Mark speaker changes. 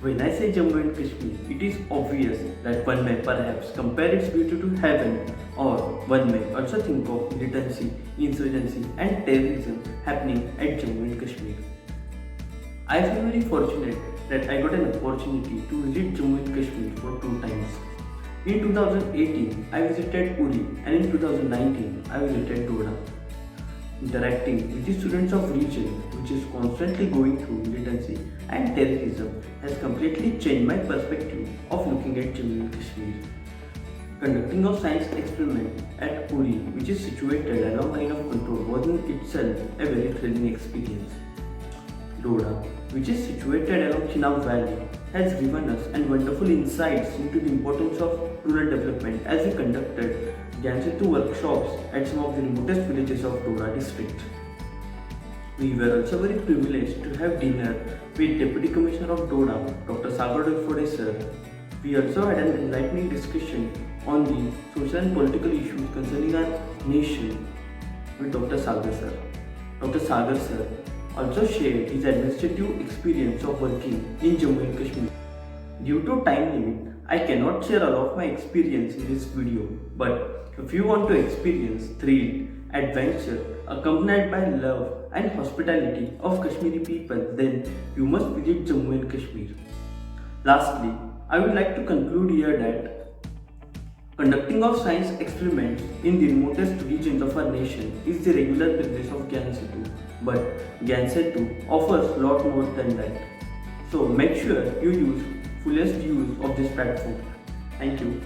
Speaker 1: When I say Jammu and Kashmir, it is obvious that one may perhaps compare its beauty to heaven, or one may also think of militancy, insurgency and terrorism happening at Jammu and Kashmir. I feel very fortunate that I got an opportunity to visit Jammu and Kashmir for 2 times. In 2018, I visited Uri, and in 2019, I visited Doda. Interacting with the students of region which is constantly going through militancy and terrorism has completely changed my perspective of looking at Jammu and Kashmir. Conducting a science experiment at Uri, which is situated along line of control, was in itself a very thrilling experience. Doda, which is situated along Chenab Valley, has given us and wonderful insights into the importance of rural development as we conducted Gyan Setu workshops at some of the remotest villages of Doda district. We were also very privileged to have dinner with Deputy Commissioner of Doda, Dr. Sir. We also had an enlightening discussion on the social and political issues concerning our nation with Dr. Sir. Dr. Sir also shared his administrative experience of working in Jammu and Kashmir. Due to time limit, I cannot share all of my experience in this video, but if you want to experience thrill, adventure, accompanied by love and hospitality of Kashmiri people, then you must visit Jammu and Kashmir. Lastly, I would like to conclude here that conducting of science experiments in the remotest regions of our nation is the regular business of Gyan Setu, but Gyan Setu offers a lot more than that. So make sure you use fullest use of this platform. Thank you.